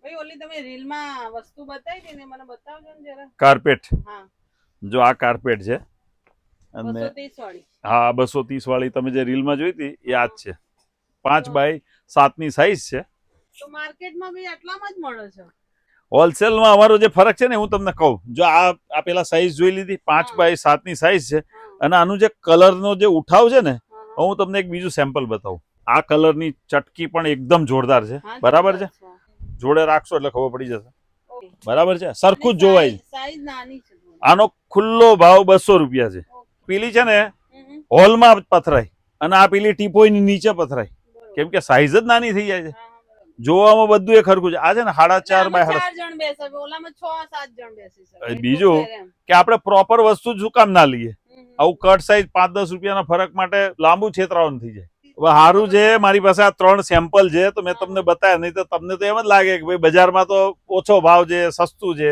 ભાઈ ઓલી તમે રીલમાં વસ્તુ બતાવી હતી ને મને બતાવજો ને જરા. કાર્પેટ, હા જો આ કાર્પેટ છે અને 230 વાળી. હા 230 વાળી તમે જે રીલમાં જોઈ હતી એ આ જ છે. 5 બાય 7 ની સાઈઝ છે. તો માર્કેટમાં બી આટલામાં જ મળે છે. હોલસેલમાં અમારો જે ફરક છે ને હું તમને કહું, જો આ પેલા સાઈઝ જોઈ લીધી 5 બાય 7 ની સાઈઝ છે અને આનું જે કલરનો જે ઉઠાવ છે ને, હું તમને એક બીજું સેમ્પલ બતાવું. આ કલરની ચટકી પણ એકદમ જોરદાર છે, બરાબર છે. જોડે રાખશો એટલે ખબર પડી જશે, બરાબર છે. સરખું જ જોવાય. સાઈઝ નાની છે. આનો ખુલ્લો ભાવ 200 રૂપિયા છે. પેલી છે ને હોલમાં પથરાય અને આ પેલી ટીપોઈની નીચે પથરાય, કેમ કે સાઈઝ જ નાની થઈ જાય છે. જોવામાં બધું એ ખરખું છે. આ છે ને 4.5 બાય 4 જણ બેસે, ઓલામાં 6-7 જણ બેસી શકે. બીજું કે આપણે પ્રોપર વસ્તુ શું કામ ના લઈએ? આવું કટ સાઈઝ 5-10 રૂપિયાના ફરક માટે લાંબુ છેતરાવાનું થઈ જાય. હવે સારું છે મારી પાસે આ 3 સેમ્પલ છે તો મેં તમને બતાવ્યા, નહીં તો તમને તો એમ જ લાગે કે ભાઈ બજારમાં તો ઓછો ભાવ છે, સસ્તું છે.